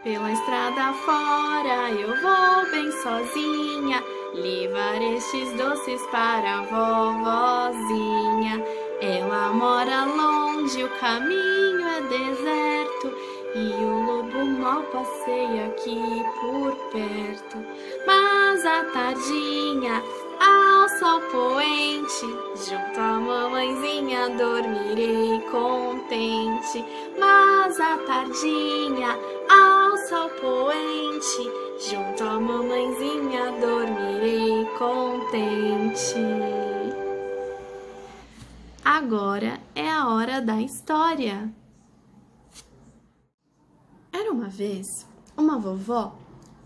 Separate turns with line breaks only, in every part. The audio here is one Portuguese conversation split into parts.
Pela estrada fora eu vou bem sozinha, levar estes doces para a vovozinha. Ela mora longe, o caminho é deserto, e o lobo mal passeia aqui por perto. Mas à tardinha, ao sol poente, junto à mamãezinha dormirei contente. Mas à tardinha, ao sol poente, junto à mamãezinha dormirei contente. Agora é a hora da história. Era uma vez uma vovó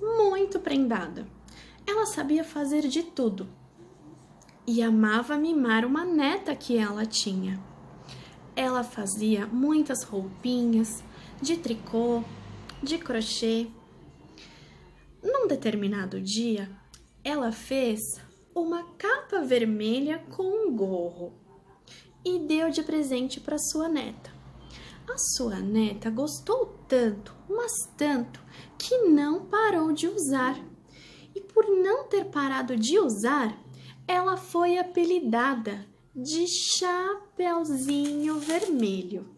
muito prendada. Ela sabia fazer de tudo e amava mimar uma neta que ela tinha. Ela fazia muitas roupinhas de tricô, de crochê. Num determinado dia, ela fez uma capa vermelha com um gorro e deu de presente para sua neta. A sua neta gostou tanto, mas tanto, que não parou de usar. E por não ter parado de usar, ela foi apelidada de Chapeuzinho Vermelho.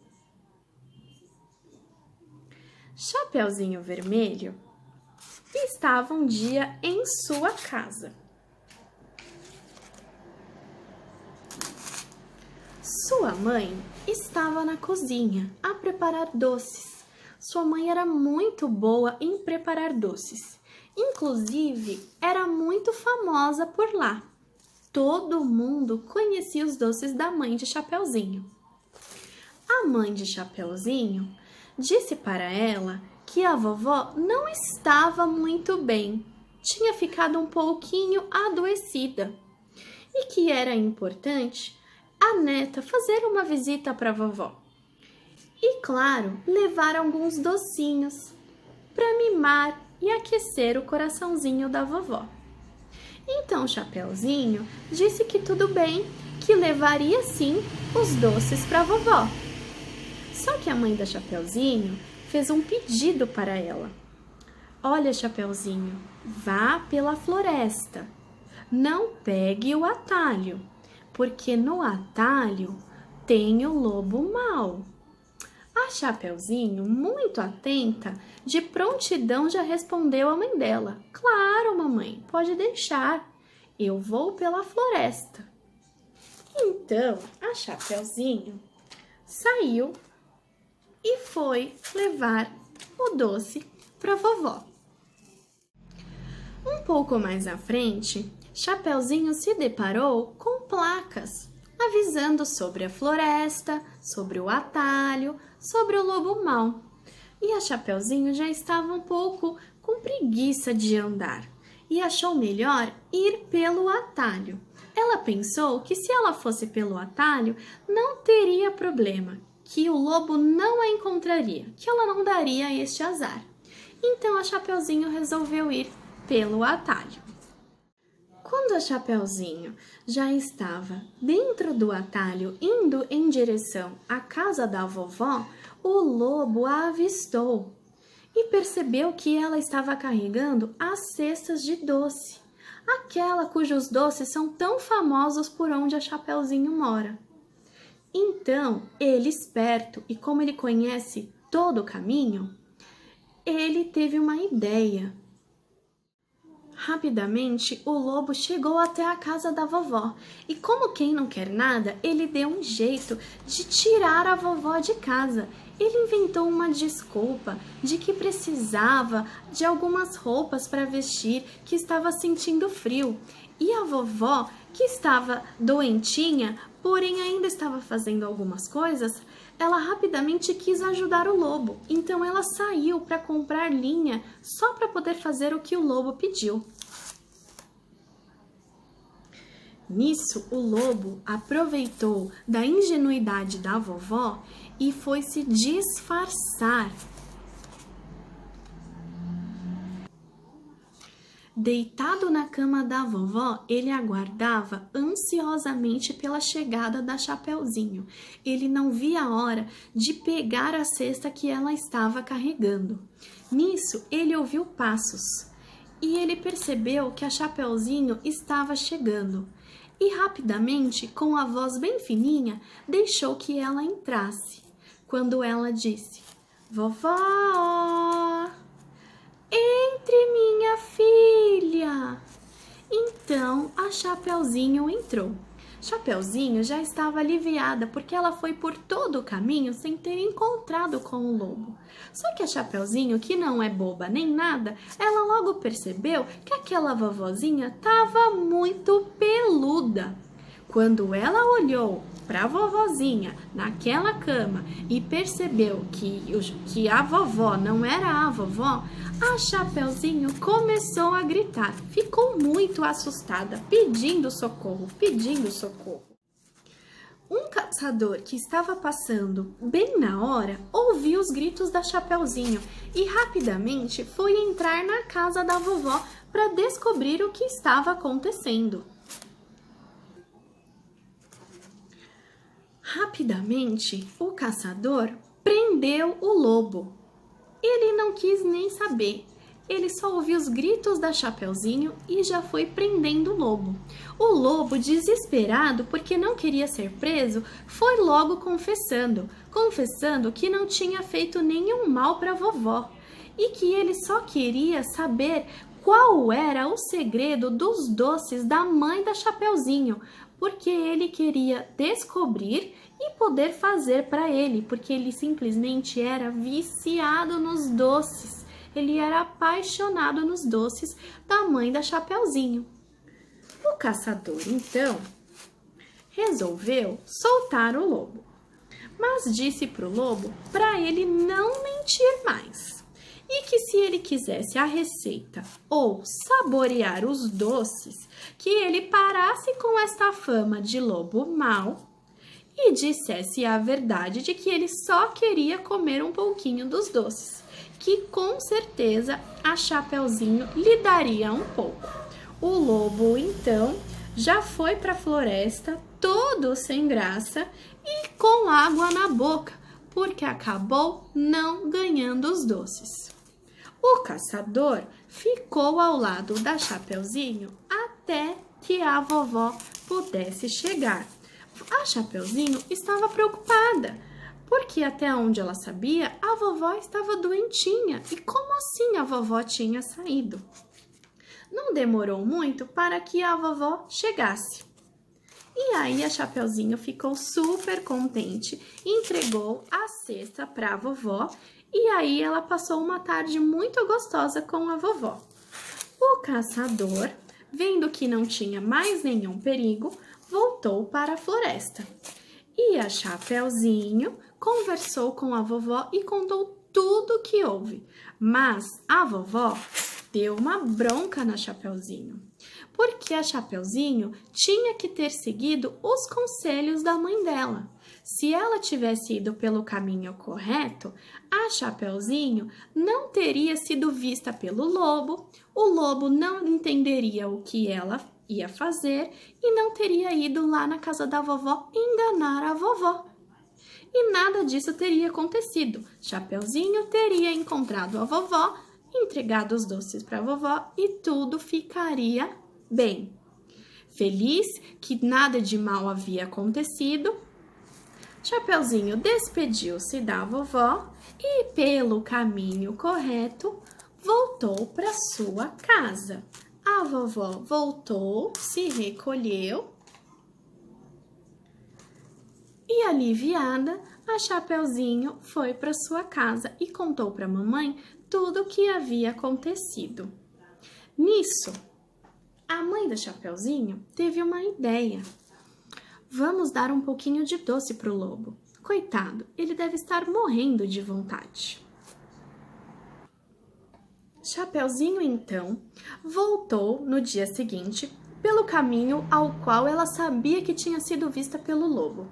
Chapeuzinho Vermelho estava um dia em sua casa. Sua mãe estava na cozinha a preparar doces. Sua mãe era muito boa em preparar doces. Inclusive, era muito famosa por lá. Todo mundo conhecia os doces da mãe de Chapeuzinho. A mãe de Chapeuzinho disse para ela que a vovó não estava muito bem, tinha ficado um pouquinho adoecida e que era importante a neta fazer uma visita para a vovó. E, claro, levar alguns docinhos para mimar e aquecer o coraçãozinho da vovó. Então, Chapeuzinho disse que tudo bem, que levaria sim os doces para a vovó. Só que a mãe da Chapeuzinho fez um pedido para ela. Olha, Chapeuzinho, vá pela floresta, não pegue o atalho, porque no atalho tem o lobo mau. A Chapeuzinho, muito atenta, de prontidão já respondeu à mãe dela. Claro, mamãe, pode deixar, eu vou pela floresta. Então, a Chapeuzinho saiu e foi levar o doce para a vovó. Um pouco mais à frente, Chapeuzinho se deparou com placas avisando sobre a floresta, sobre o atalho, sobre o lobo mau. E a Chapeuzinho já estava um pouco com preguiça de andar e achou melhor ir pelo atalho. Ela pensou que se ela fosse pelo atalho, não teria problema, que o lobo não a encontraria, que ela não daria este azar. Então a Chapeuzinho resolveu ir pelo atalho. Quando a Chapeuzinho já estava dentro do atalho, indo em direção à casa da vovó, o lobo a avistou e percebeu que ela estava carregando as cestas de doce, aquela cujos doces são tão famosos por onde a Chapeuzinho mora. Então, ele esperto e como ele conhece todo o caminho, ele teve uma ideia. Rapidamente, o lobo chegou até a casa da vovó e, como quem não quer nada, ele deu um jeito de tirar a vovó de casa. Ele inventou uma desculpa de que precisava de algumas roupas para vestir, que estava sentindo frio. E a vovó, que estava doentinha, porém ainda estava fazendo algumas coisas, ela rapidamente quis ajudar o lobo. Então ela saiu para comprar linha só para poder fazer o que o lobo pediu. Nisso, o lobo aproveitou da ingenuidade da vovó e foi se disfarçar. Deitado na cama da vovó, ele aguardava ansiosamente pela chegada da Chapeuzinho. Ele não via a hora de pegar a cesta que ela estava carregando. Nisso, ele ouviu passos e ele percebeu que a Chapeuzinho estava chegando. E rapidamente, com a voz bem fininha, deixou que ela entrasse. Quando ela disse: "Vovó, entre, minha filha." Então a Chapeuzinho entrou. Chapeuzinho já estava aliviada porque ela foi por todo o caminho sem ter encontrado com o lobo. Só que a Chapeuzinho, que não é boba nem nada, ela logo percebeu que aquela vovozinha estava muito peluda. Quando ela olhou para a vovozinha naquela cama e percebeu que a vovó não era a vovó, a Chapeuzinho começou a gritar. Ficou muito assustada, pedindo socorro, pedindo socorro. Um caçador que estava passando bem na hora ouviu os gritos da Chapeuzinho e rapidamente foi entrar na casa da vovó para descobrir o que estava acontecendo. Rapidamente, o caçador prendeu o lobo. Ele não quis nem saber. Ele só ouviu os gritos da Chapeuzinho e já foi prendendo o lobo. O lobo, desesperado porque não queria ser preso, foi logo confessando que não tinha feito nenhum mal para a vovó e que ele só queria saber qual era o segredo dos doces da mãe da Chapeuzinho, porque ele queria descobrir e poder fazer para ele, porque ele simplesmente era viciado nos doces. Ele era apaixonado nos doces da mãe da Chapeuzinho. O caçador, então, resolveu soltar o lobo, mas disse para o lobo para ele não mentir mais. E que se ele quisesse a receita ou saborear os doces, que ele parasse com esta fama de lobo mau e dissesse a verdade de que ele só queria comer um pouquinho dos doces, que com certeza a Chapeuzinho lhe daria um pouco. O lobo, então, já foi para a floresta todo sem graça e com água na boca, porque acabou não ganhando os doces. O caçador ficou ao lado da Chapeuzinho até que a vovó pudesse chegar. A Chapeuzinho estava preocupada, porque até onde ela sabia, a vovó estava doentinha. E como assim a vovó tinha saído? Não demorou muito para que a vovó chegasse. E aí a Chapeuzinho ficou super contente, entregou a cesta para a vovó. E aí ela passou uma tarde muito gostosa com a vovó. O caçador, vendo que não tinha mais nenhum perigo, voltou para a floresta. E a Chapeuzinho conversou com a vovó e contou tudo o que houve. Mas a vovó deu uma bronca na Chapeuzinho, porque a Chapeuzinho tinha que ter seguido os conselhos da mãe dela. Se ela tivesse ido pelo caminho correto, a Chapeuzinho não teria sido vista pelo lobo, o lobo não entenderia o que ela ia fazer e não teria ido lá na casa da vovó enganar a vovó. E nada disso teria acontecido. Chapeuzinho teria encontrado a vovó, entregado os doces para a vovó e tudo ficaria bem. Feliz que nada de mal havia acontecido, Chapeuzinho despediu-se da vovó e, pelo caminho correto, voltou para sua casa. A vovó voltou, se recolheu e, aliviada, a Chapeuzinho foi para sua casa e contou para a mamãe tudo o que havia acontecido. Nisso, a mãe da Chapeuzinho teve uma ideia. Vamos dar um pouquinho de doce para o lobo. Coitado, ele deve estar morrendo de vontade. Chapeuzinho, então, voltou no dia seguinte pelo caminho ao qual ela sabia que tinha sido vista pelo lobo.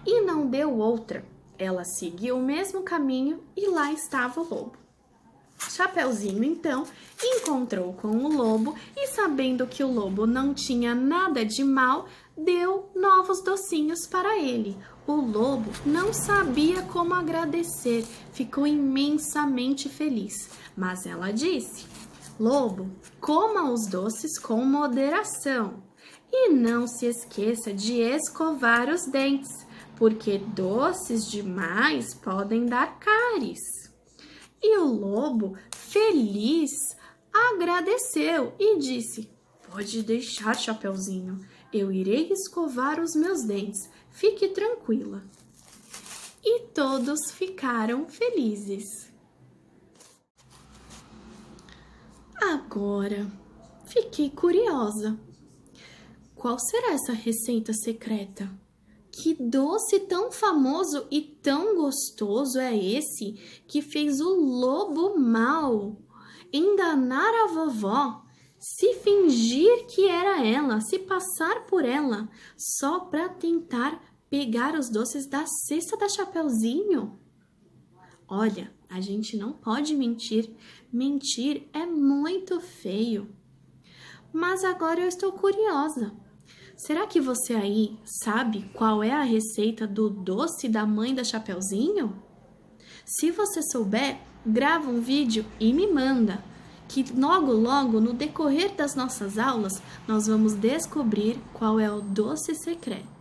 E não deu outra. Ela seguiu o mesmo caminho e lá estava o lobo. Chapeuzinho, então, encontrou com o lobo e, sabendo que o lobo não tinha nada de mal, deu novos docinhos para ele. O lobo não sabia como agradecer, ficou imensamente feliz. Mas ela disse: Lobo, coma os doces com moderação e não se esqueça de escovar os dentes, porque doces demais podem dar cáries. E o lobo, feliz, agradeceu e disse: Pode deixar, Chapeuzinho, eu irei escovar os meus dentes, fique tranquila. E todos ficaram felizes. Agora, fiquei curiosa. Qual será essa receita secreta? Que doce tão famoso e tão gostoso é esse que fez o lobo mau enganar a vovó, se fingir que era ela, se passar por ela, só para tentar pegar os doces da cesta da Chapeuzinho? Olha, a gente não pode mentir. Mentir é muito feio. Mas agora eu estou curiosa. Será que você aí sabe qual é a receita do doce da mãe da Chapeuzinho? Se você souber, grava um vídeo e me manda, que logo no decorrer das nossas aulas nós vamos descobrir qual é o doce secreto.